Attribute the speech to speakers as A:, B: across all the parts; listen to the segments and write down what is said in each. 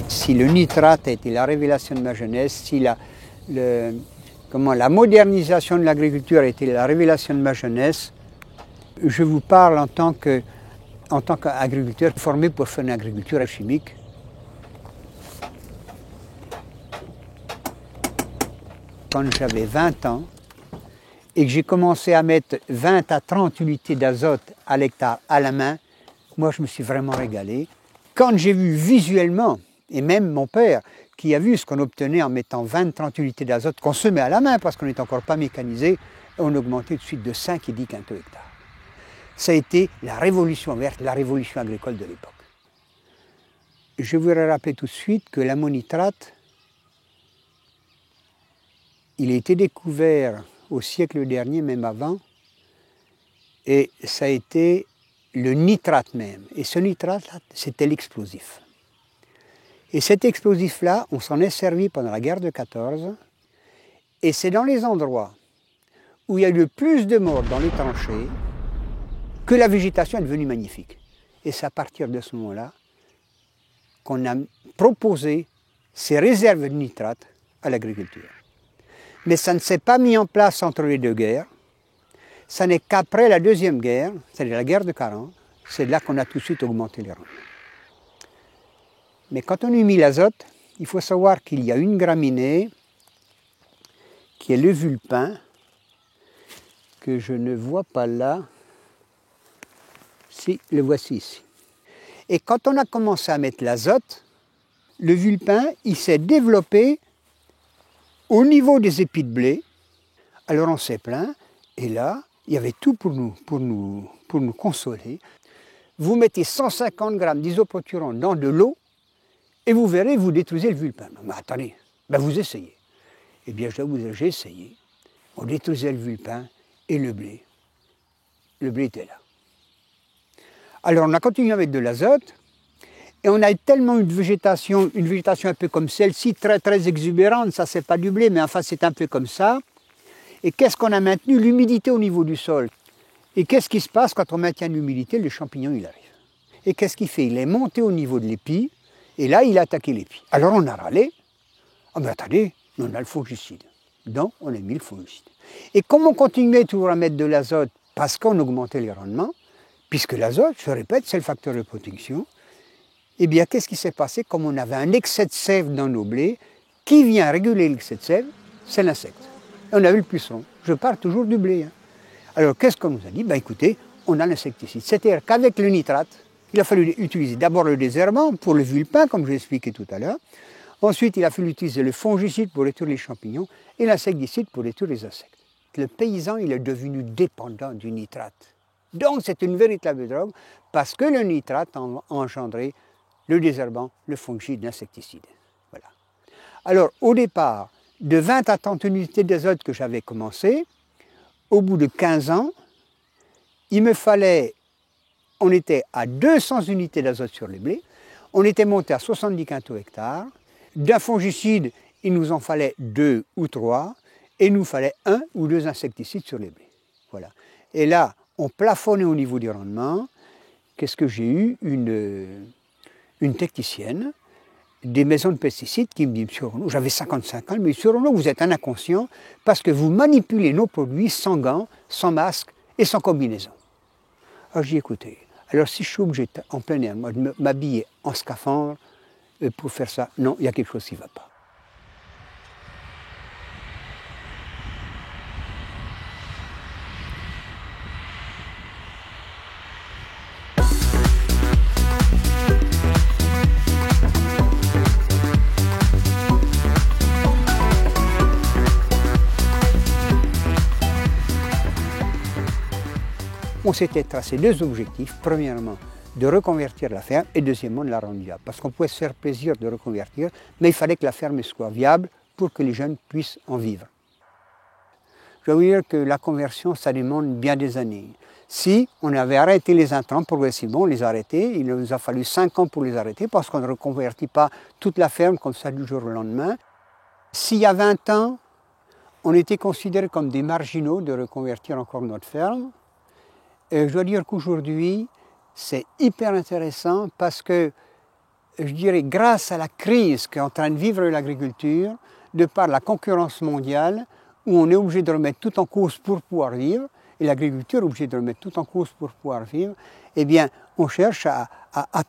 A: Si le nitrate a été la révélation de ma jeunesse, si la modernisation de l'agriculture a été la révélation de ma jeunesse, je vous parle en tant qu'agriculteur formé pour faire une agriculture chimique. Quand j'avais 20 ans et que j'ai commencé à mettre 20 à 30 unités d'azote à l'hectare à la main, moi je me suis vraiment régalé. Quand j'ai vu visuellement, et même mon père, qui a vu ce qu'on obtenait en mettant 20-30 unités d'azote qu'on se met à la main parce qu'on n'est encore pas mécanisé, on augmentait tout de suite de 5 et 10 quintaux hectares. Ça a été la révolution verte, la révolution agricole de l'époque. Je voudrais rappeler tout de suite que l'ammonitrate, il a été découvert au siècle dernier, même avant, et ça a été le nitrate même. Et ce nitrate, c'était l'explosif. Et cet explosif-là, on s'en est servi pendant la guerre de 14, et c'est dans les endroits où il y a eu le plus de morts dans les tranchées que la végétation est devenue magnifique. Et c'est à partir de ce moment-là qu'on a proposé ces réserves de nitrate à l'agriculture. Mais ça ne s'est pas mis en place entre les deux guerres. Ça n'est qu'après la deuxième guerre, c'est-à-dire la guerre de 40, c'est là qu'on a tout de suite augmenté les rendements. Mais quand on a mis l'azote, il faut savoir qu'il y a une graminée qui est le vulpin, que je ne vois pas là. Si, le voici ici. Et quand on a commencé à mettre l'azote, le vulpin, il s'est développé au niveau des épis de blé. Alors on s'est plaint, et là, il y avait tout pour nous consoler. Vous mettez 150 grammes d'isoproturon dans de l'eau, et vous verrez, vous détruisez le vulpin. Mais attendez, vous essayez. Eh bien, je dois vous dire, j'ai essayé. On détruisait le vulpin et le blé. Le blé était là. Alors, on a continué avec de l'azote, et on a tellement une végétation un peu comme celle-ci, très, très exubérante. Ça, c'est pas du blé, mais enfin, c'est un peu comme ça. Et qu'est-ce qu'on a maintenu? L'humidité au niveau du sol. Et qu'est-ce qui se passe quand on maintient l'humidité? Le champignon, il arrive. Et qu'est-ce qu'il fait? Il est monté au niveau de l'épi, et là, il a attaqué l'épi. Alors on a râlé. Ah mais attendez, on a le fongicide. Donc, on a mis le fongicide. Et comme on continuait toujours à mettre de l'azote, parce qu'on augmentait les rendements, puisque l'azote, je répète, c'est le facteur de protection, eh bien, qu'est-ce qui s'est passé? Comme on avait un excès de sève dans nos blés, qui vient réguler l'excès de sève? C'est l'insecte. Et on a eu le puceron. Je parle toujours du blé. Alors, qu'est-ce qu'on nous a dit? Écoutez, on a l'insecticide. C'est-à-dire qu'avec le nitrate, il a fallu utiliser d'abord le désherbant pour le vulpin, comme je l'ai expliqué tout à l'heure. Ensuite, il a fallu utiliser le fongicide pour détruire les champignons et l'insecticide pour détruire les insectes. Le paysan, il est devenu dépendant du nitrate. Donc, c'est une véritable drogue parce que le nitrate a engendré le désherbant, le fongicide, l'insecticide. Voilà. Alors, au départ, de 20 à 30 unités d'azote que j'avais commencé, au bout de 15 ans, il me fallait... On était à 200 unités d'azote sur les blés, on était monté à 70 quintaux hectares. D'un fongicide, il nous en fallait 2 ou 3, et il nous fallait 1 ou 2 insecticides sur les blés. Voilà. Et là, on plafonnait au niveau du rendement. Qu'est-ce que j'ai eu? Une technicienne des maisons de pesticides qui me dit, Monsieur Renaud, j'avais 55 ans, mais Monsieur Renaud, vous êtes un inconscient parce que vous manipulez nos produits sans gants, sans masque et sans combinaison. Alors j'ai dit, écoutez, alors si je suis obligé en plein air, moi, de m'habiller en scaphandre pour faire ça, non, il y a quelque chose qui ne va pas. On s'était tracé 2 objectifs. Premièrement, de reconvertir la ferme et deuxièmement, de la rendre viable. Parce qu'on pouvait se faire plaisir de reconvertir, mais il fallait que la ferme soit viable pour que les jeunes puissent en vivre. Je dois vous dire que la conversion, ça demande bien des années. Si on avait arrêté les intrants progressivement, on les a arrêtés, il nous a fallu 5 ans pour les arrêter parce qu'on ne reconvertit pas toute la ferme comme ça du jour au lendemain. S'il y a 20 ans, on était considérés comme des marginaux de reconvertir encore notre ferme. Et je dois dire qu'aujourd'hui, c'est hyper intéressant parce que, je dirais, grâce à la crise qu'est en train de vivre l'agriculture, de par la concurrence mondiale, où on est obligé de remettre tout en cause pour pouvoir vivre, et l'agriculture est obligée de remettre tout en cause pour pouvoir vivre, eh bien, on cherche à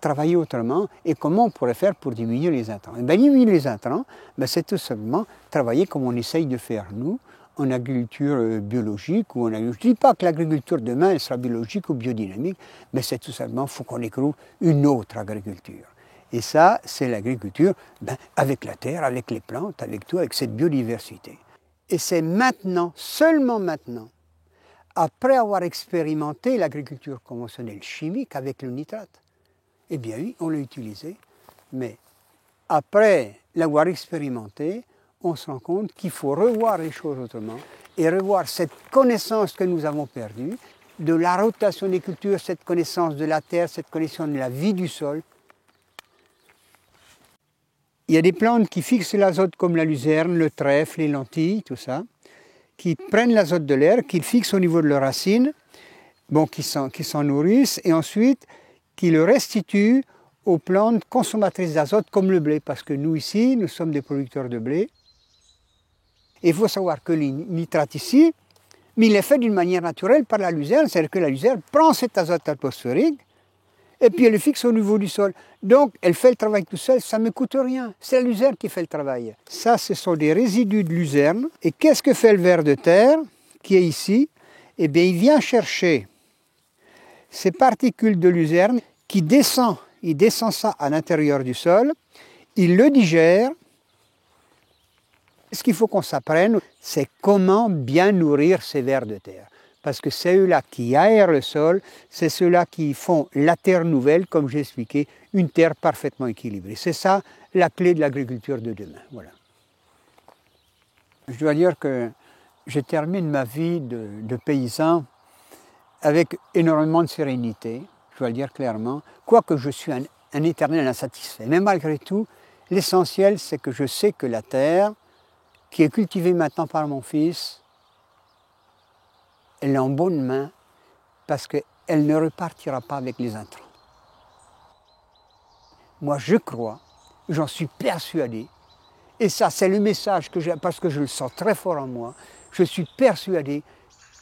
A: travailler autrement. Et comment on pourrait faire pour diminuer les intrants? Diminuer les intrants, c'est tout simplement travailler comme on essaye de faire nous, en agriculture biologique. Je ne dis pas que l'agriculture demain elle sera biologique ou biodynamique, mais c'est tout simplement qu'il faut qu'on éprouve une autre agriculture. Et ça, c'est l'agriculture avec la terre, avec les plantes, avec tout, avec cette biodiversité. Et c'est maintenant, seulement maintenant, après avoir expérimenté l'agriculture conventionnelle chimique avec le nitrate, eh bien oui, on l'a utilisé, mais après l'avoir expérimenté, on se rend compte qu'il faut revoir les choses autrement et revoir cette connaissance que nous avons perdue de la rotation des cultures, cette connaissance de la terre, cette connaissance de la vie du sol. Il y a des plantes qui fixent l'azote comme la luzerne, le trèfle, les lentilles, tout ça, qui prennent l'azote de l'air, qu'ils fixent au niveau de leurs racines, qui s'en nourrissent, et ensuite qui le restituent aux plantes consommatrices d'azote comme le blé, parce que nous ici, nous sommes des producteurs de blé. Et il faut savoir que le nitrate ici, mais il est fait d'une manière naturelle par la luzerne, c'est-à-dire que la luzerne prend cet azote atmosphérique, et puis elle le fixe au niveau du sol. Donc elle fait le travail tout seul, ça ne me coûte rien. C'est la luzerne qui fait le travail. Ça, ce sont des résidus de luzerne. Et qu'est-ce que fait le ver de terre, qui est ici? Eh bien, il vient chercher ces particules de luzerne qui descend. Il descend ça à l'intérieur du sol, il le digère. Ce qu'il faut qu'on s'apprenne, c'est comment bien nourrir ces vers de terre. Parce que c'est eux-là qui aèrent le sol, c'est ceux-là qui font la terre nouvelle, comme j'ai expliqué, une terre parfaitement équilibrée. C'est ça la clé de l'agriculture de demain. Voilà. Je dois dire que je termine ma vie de paysan avec énormément de sérénité, je dois le dire clairement, quoique je suis un éternel insatisfait. Mais malgré tout, l'essentiel, c'est que je sais que la terre, qui est cultivée maintenant par mon fils, elle est en bonne main parce qu'elle ne repartira pas avec les intrants. Moi, je crois, j'en suis persuadé, et ça, c'est le message que j'ai, parce que je le sens très fort en moi, je suis persuadé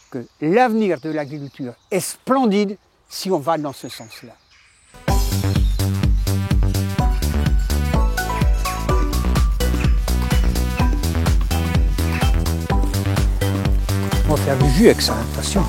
A: que l'avenir de l'agriculture est splendide si on va dans ce sens-là. On va faire du jus avec ça, attention.